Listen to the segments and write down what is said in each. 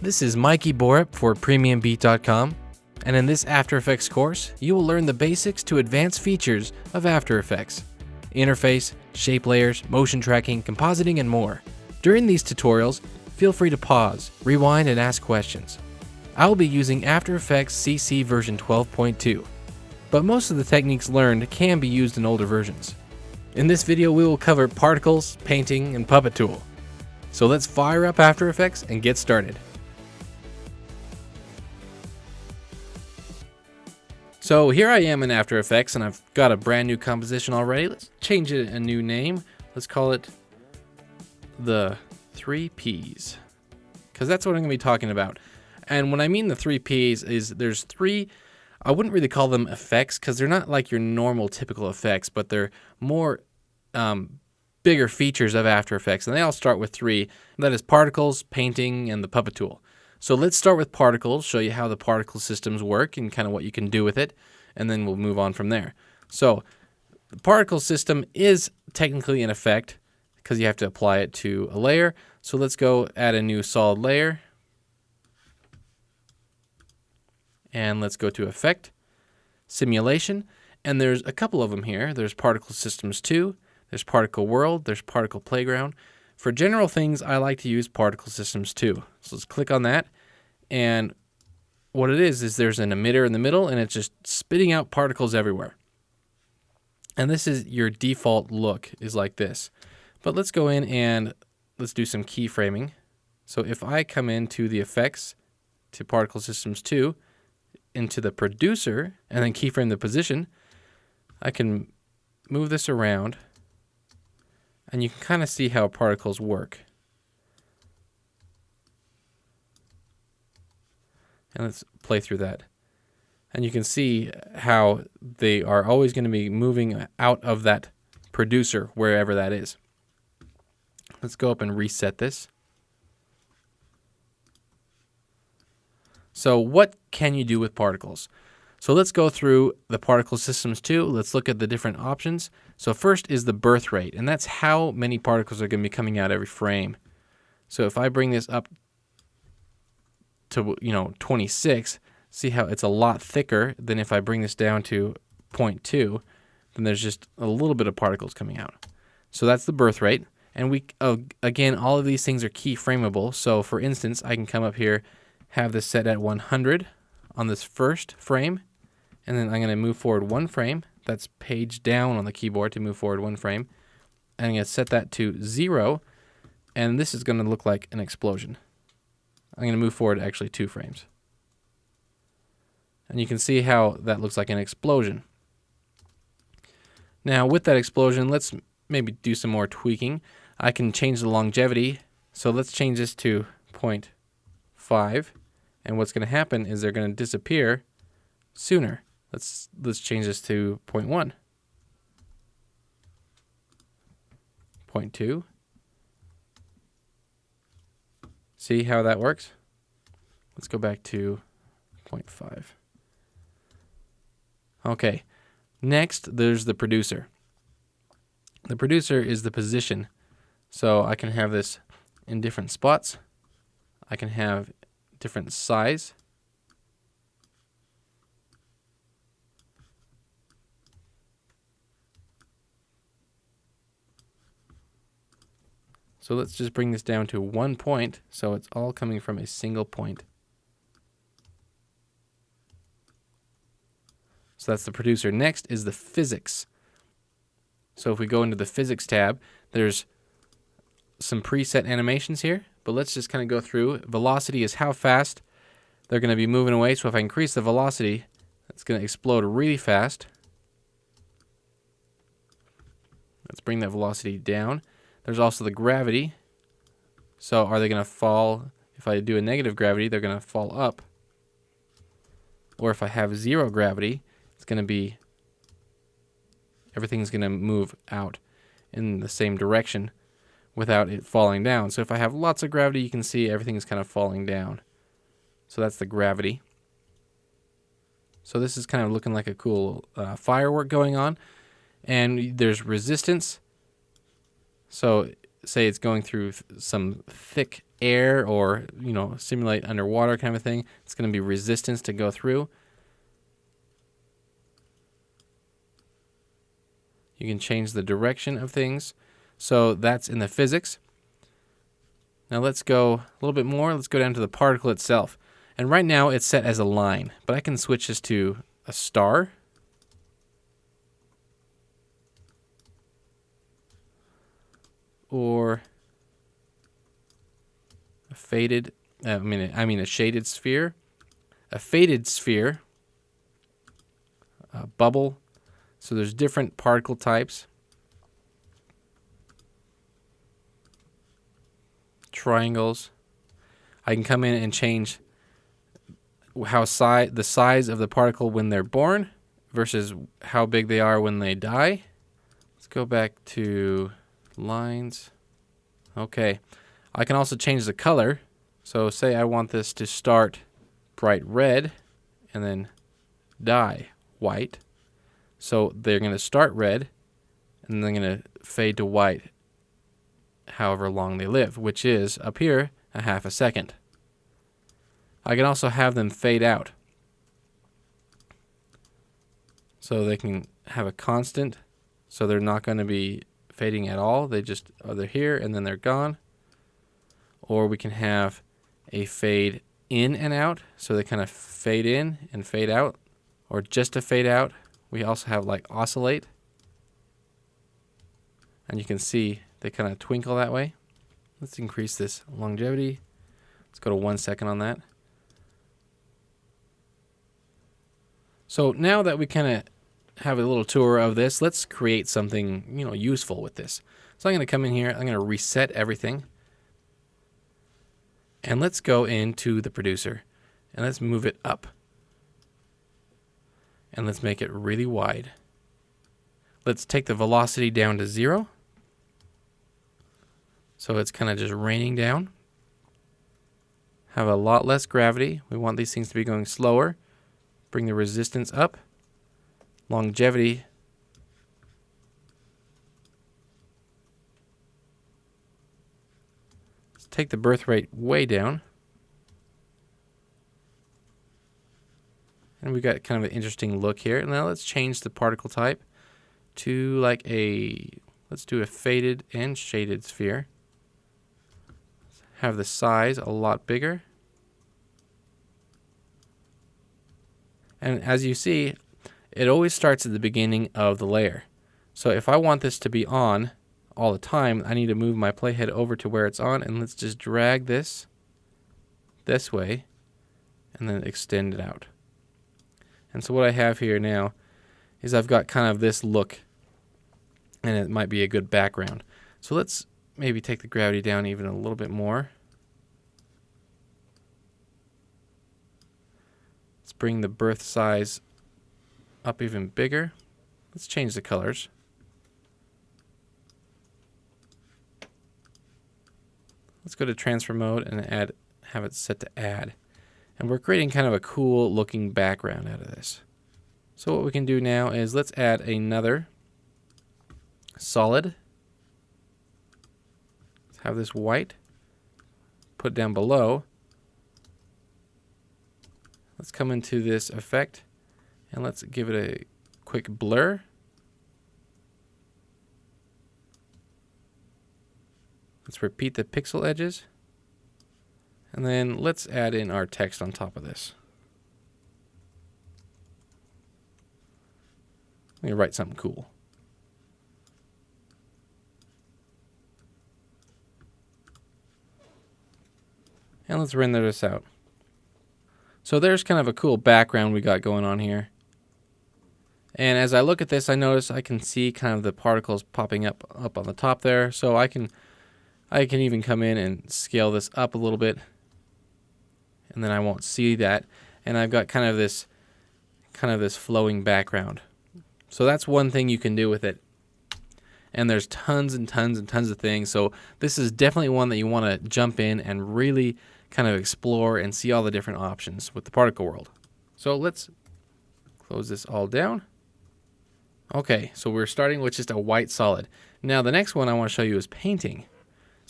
This is Mikey Borup for PremiumBeat.com, and in this After Effects course, you will learn the basics to advanced features of After Effects: interface, shape layers, motion tracking, compositing, and more. During these tutorials, feel free to pause, rewind, and ask questions. I will be using After Effects CC version 12.2, but most of the techniques learned can be used in older versions. In this video, we will cover particles, painting, and puppet tool. So let's fire up After Effects and get started. So here I am in After Effects, and I've got a brand new composition already. Let's change it a new name. Let's call it the 3 Ps, because that's what I'm going to be talking about. And when I mean the 3 Ps is there's 3, I wouldn't really call them effects because they're not like your normal typical effects, but they're more bigger features of After Effects, and they all start with 3. That is particles, painting, and the puppet tool. So let's start with particles, show you how the particle systems work and kind of what you can do with it, and then we'll move on from there. So the particle system is technically an effect because you have to apply it to a layer. So let's go add a new solid layer, and let's go to Effect, Simulation, and there's a couple of them here. There's Particle Systems 2, there's Particle World, there's Particle Playground. For general things, I like to use Particle Systems 2. So let's click on that, and what it is there's an emitter in the middle, and it's just spitting out particles everywhere. And this is your default look, is like this. But let's go in and let's do some keyframing. So if I come into the effects, to Particle Systems 2, into the producer, and then keyframe the position, I can move this around, and you can kind of see how particles work. And let's play through that. And you can see how they are always going to be moving out of that producer, wherever that is. Let's go up and reset this. So what can you do with particles? So let's go through the particle systems too. Let's look at the different options. So first is the birth rate, and that's how many particles are going to be coming out every frame. So if I bring this up to 26, see how it's a lot thicker than if I bring this down to 0.2, then there's just a little bit of particles coming out. So that's the birth rate. And we again, all of these things are keyframeable. So for instance, I can come up here, have this set at 100 on this first frame, and then I'm going to move forward 1 frame. That's page down on the keyboard to move forward 1 frame. And I'm going to set that to 0, and this is going to look like an explosion. I'm going to move forward actually 2 frames. And you can see how that looks like an explosion. Now with that explosion, let's maybe do some more tweaking. I can change the longevity. So let's change this to 0.5. And what's going to happen is they're going to disappear sooner. Let's change this to 0.1. 0.2. See how that works? Let's go back to 0.5. Okay. Next, there's the producer. The producer is the position. So I can have this in different spots. I can have different size. So let's just bring this down to 1 point, so it's all coming from a single point. So that's the producer. Next is the physics. So if we go into the physics tab, there's some preset animations here, but let's just kind of go through. Velocity is how fast they're going to be moving away. So if I increase the velocity, it's going to explode really fast. Let's bring that velocity down. There's also the gravity. So are they going to fall? If I do a negative gravity, they're going to fall up. Or if I have 0 gravity, it's going to be, everything's going to move out in the same direction without it falling down. So if I have lots of gravity, you can see everything is kind of falling down. So that's the gravity. So this is kind of looking like a cool firework going on. And there's resistance. So say it's going through some thick air or, simulate underwater kind of a thing, it's going to be resistance to go through. You can change the direction of things. So that's in the physics. Now let's go a little bit more. Let's go down to the particle itself. And right now it's set as a line, but I can switch this to a star. Or a faded, a shaded sphere, a faded sphere, a bubble. So there's different particle types. Triangles. I can come in and change how the size of the particle when they're born versus how big they are when they die. Let's go back to lines. Okay. I can also change the color. So say I want this to start bright red and then die white. So they're going to start red and they're going to fade to white however long they live, which is up here a half a second. I can also have them fade out. So they can have a constant, so they're not going to be fading at all. They're here and then they're gone. Or we can have a fade in and out, so they kind of fade in and fade out, or just a fade out. We also have like oscillate, and you can see they kind of twinkle that way. Let's increase this longevity. Let's go to 1 second on that. So now that we kind of have a little tour of this, let's create something, useful with this. So I'm going to come in here, I'm going to reset everything. And let's go into the producer and let's move it up. And let's make it really wide. Let's take the velocity down to 0. So it's kind of just raining down. Have a lot less gravity. We want these things to be going slower. Bring the resistance up. Longevity. Let's take the birth rate way down. And we got kind of an interesting look here. Now let's change the particle type to like let's do a faded and shaded sphere. Have the size a lot bigger. And as you see, it always starts at the beginning of the layer. So if I want this to be on all the time, I need to move my playhead over to where it's on, and let's just drag this way and then extend it out. And so what I have here now is I've got kind of this look, and it might be a good background. So let's maybe take the gravity down even a little bit more. Let's bring the birth size up even bigger. Let's change the colors. Let's go to transfer mode and have it set to add. And we're creating kind of a cool looking background out of this. So what we can do now is let's add another solid. Let's have this white. Put down below. Let's come into this effect and let's give it a quick blur. Let's repeat the pixel edges. And then let's add in our text on top of this. Let me write something cool. And let's render this out. So there's kind of a cool background we got going on here. And as I look at this, I notice I can see kind of the particles popping up on the top there. So I can even come in and scale this up a little bit. And then I won't see that. And I've got kind of this flowing background. So that's one thing you can do with it. And there's tons and tons and tons of things. So this is definitely one that you want to jump in and really kind of explore and see all the different options with the particle world. So let's close this all down. Okay, so we're starting with just a white solid. Now the next one I want to show you is painting.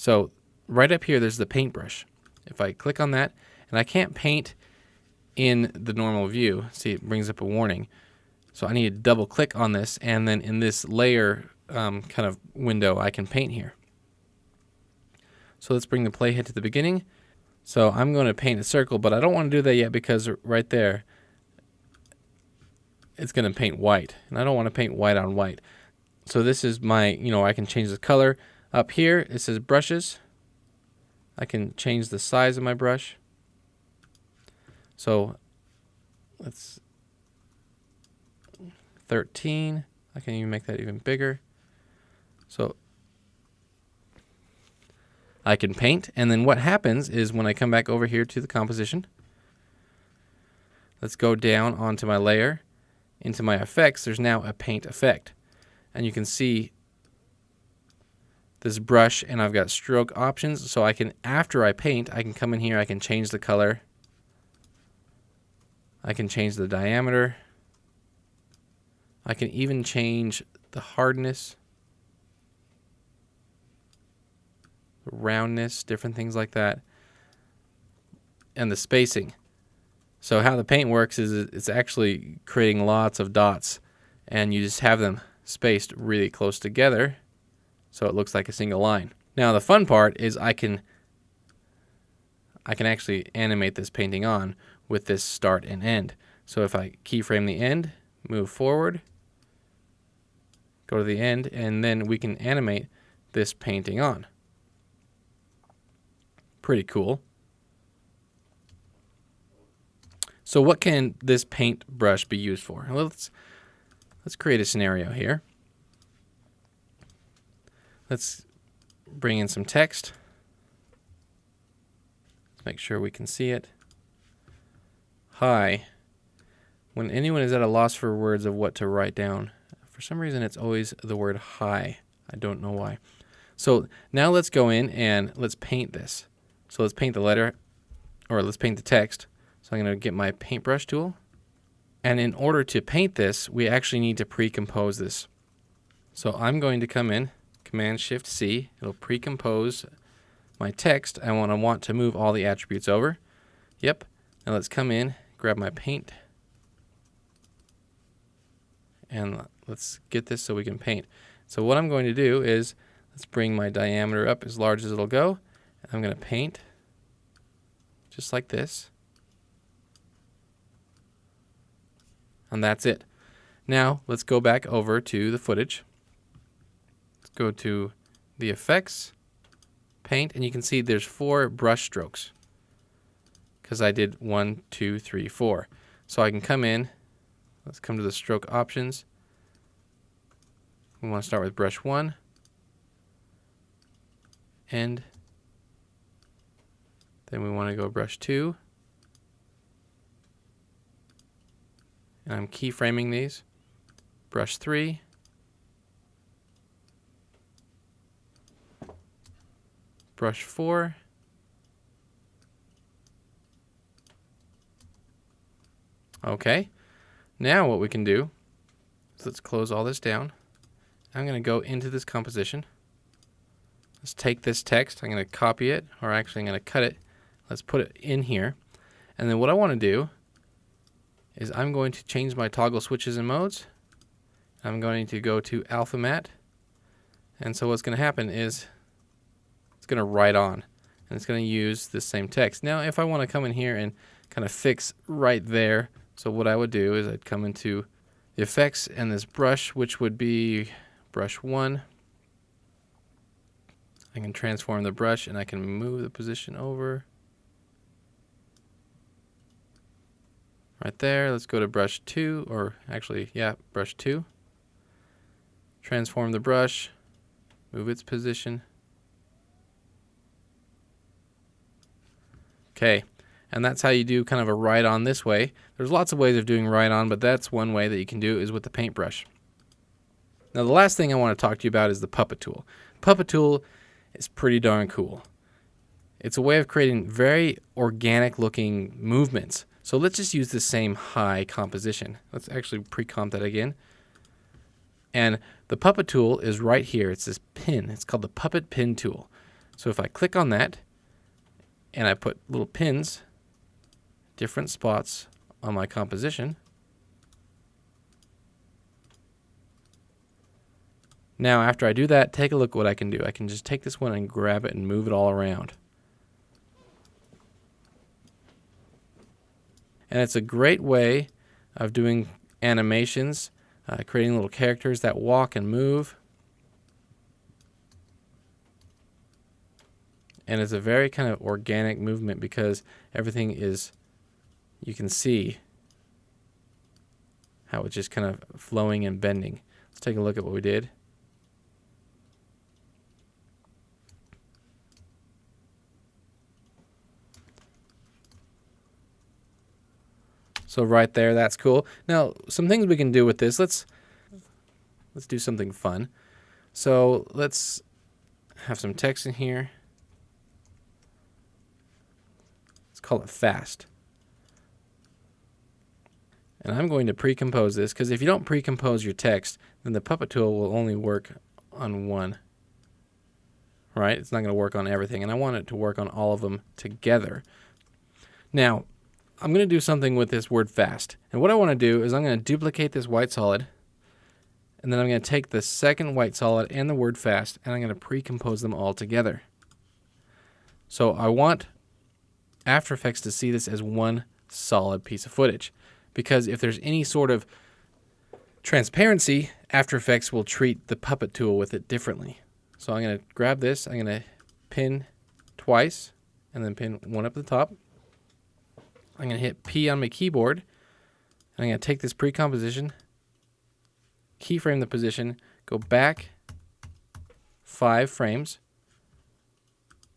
So right up here, there's the paintbrush. If I click on that, and I can't paint in the normal view, see it brings up a warning. So I need to double click on this, and then in this layer kind of window, I can paint here. So let's bring the playhead to the beginning. So I'm going to paint a circle, but I don't want to do that yet because right there, it's going to paint white, and I don't want to paint white on white. So this is my, I can change the color. Up here, it says brushes. I can change the size of my brush. So let's 13. I can even make that even bigger. So I can paint, and then what happens is when I come back over here to the composition, let's go down onto my layer, into my effects, there's now a paint effect. And you can see this brush, and I've got stroke options, so I can, after I paint, I can come in here, I can change the color, I can change the diameter, I can even change the hardness, roundness, different things like that, and the spacing. So how the paint works is it's actually creating lots of dots, and you just have them spaced really close together so it looks like a single line. Now the fun part is I can actually animate this painting on with this start and end. So if I keyframe the end, move forward, go to the end, and then we can animate this painting on. Pretty cool. So what can this paintbrush be used for? Well, let's create a scenario here. Let's bring in some text. Let's make sure we can see it. Hi. When anyone is at a loss for words of what to write down, for some reason it's always the word hi. I don't know why. So now let's go in and let's paint this. So let's paint the letter, or let's paint the text. So I'm going to get my paintbrush tool. And in order to paint this, we actually need to pre-compose this. So I'm going to come in, Command-Shift-C. It'll pre-compose my text. I want to move all the attributes over. Yep. Now let's come in, grab my paint, and let's get this so we can paint. So what I'm going to do is let's bring my diameter up as large as it'll go. And I'm going to paint just like this. And that's it. Now let's go back over to the footage. Let's go to the effects, paint, and you can see there's 4 brush strokes because I did 1, 2, 3, 4. So I can come in, let's come to the stroke options. We want to start with brush 1, and then we want to go brush 2. And I'm keyframing these. Brush 3. Brush 4. Okay. Now what we can do is let's close all this down. I'm going to go into this composition. Let's take this text. I'm going to copy it, or actually I'm going to cut it. Let's put it in here. And then what I want to do is I'm going to change my toggle switches and modes. I'm going to go to alpha matte. And so what's going to happen is it's going to write on, and it's going to use the same text. Now if I want to come in here and kind of fix right there, so what I would do is I'd come into the effects and this brush, which would be brush 1. I can transform the brush and I can move the position over. Right there. Let's go to brush 2, or actually, yeah, brush 2. Transform the brush, move its position. Okay, and that's how you do kind of a write on this way. There's lots of ways of doing write on, but that's one way that you can do is with the paintbrush. Now the last thing I want to talk to you about is the puppet tool. Puppet tool is pretty darn cool. It's a way of creating very organic looking movements. So let's just use the same high composition. Let's actually pre-comp that again. And the puppet tool is right here. It's this pin. It's called the puppet pin tool. So if I click on that and I put little pins, different spots on my composition, now after I do that, take a look what I can do. I can just take this one and grab it and move it all around. And it's a great way of doing animations, creating little characters that walk and move. And it's a very kind of organic movement because everything is, you can see how it's just kind of flowing and bending. Let's take a look at what we did. So right there, that's cool. Now, some things we can do with this. Let's do something fun. So let's have some text in here. Let's call it fast. And I'm going to pre-compose this because if you don't pre-compose your text, then the puppet tool will only work on one. Right? It's not going to work on everything, and I want it to work on all of them together. Now, I'm going to do something with this word fast. And what I want to do is I'm going to duplicate this white solid, and then I'm going to take the second white solid and the word fast, and I'm going to pre-compose them all together. So I want After Effects to see this as one solid piece of footage, because if there's any sort of transparency, After Effects will treat the puppet tool with it differently. So I'm going to grab this, I'm going to pin twice, and then pin one up at the top. I'm going to hit P on my keyboard, and I'm going to take this pre-composition, keyframe the position, go back 5 frames,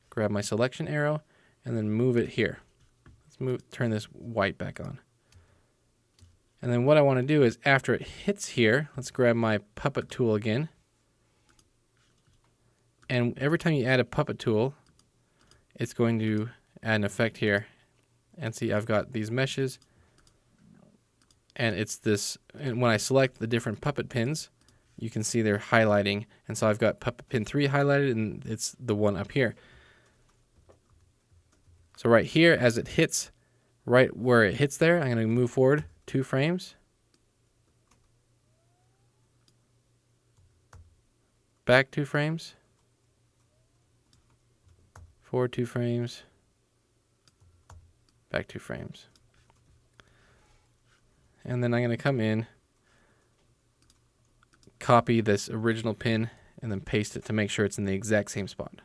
grab my selection arrow, and then move it here. Let's turn this white back on. And then what I want to do is after it hits here, let's grab my puppet tool again. And every time you add a puppet tool, it's going to add an effect here. And see, I've got these meshes, and it's this, and when I select the different puppet pins, you can see they're highlighting, and so I've got puppet pin 3 highlighted, and it's the one up here. So right here, as it hits, right where it hits there, I'm going to move forward 2 frames, back 2 frames, forward 2 frames, back 2 frames. And then I'm going to come in, copy this original pin, and then paste it to make sure it's in the exact same spot.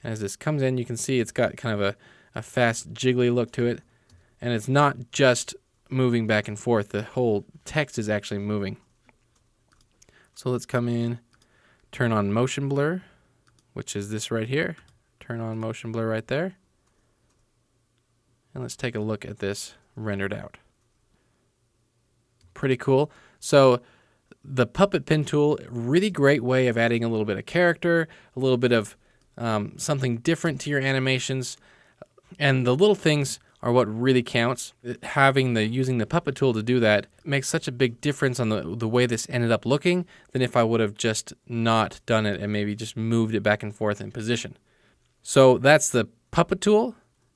As this comes in, you can see it's got kind of a fast, jiggly look to it. And it's not just moving back and forth. The whole text is actually moving. So let's come in, turn on motion blur, which is this right here. Turn on motion blur right there. And let's take a look at this rendered out. Pretty cool. So the puppet pin tool, really great way of adding a little bit of character, a little bit of something different to your animations. And the little things are what really counts. Using the puppet tool to do that makes such a big difference on the way this ended up looking than if I would have just not done it and maybe just moved it back and forth in position. So that's the puppet tool,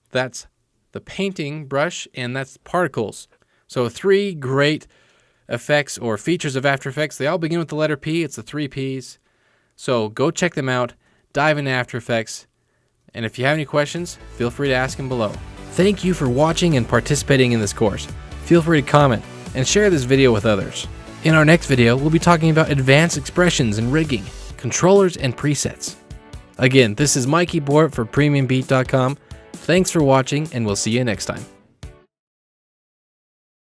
that's the painting brush, and that's particles. So 3 great effects or features of After Effects. They all begin with the letter P. It's the 3 Ps. So go check them out, dive into After Effects, and if you have any questions, feel free to ask them below. Thank you for watching and participating in this course. Feel free to comment and share this video with others. In our next video, we'll be talking about advanced expressions and rigging, controllers, and presets. Again, this is Mikey Bort for PremiumBeat.com. Thanks for watching, and we'll see you next time.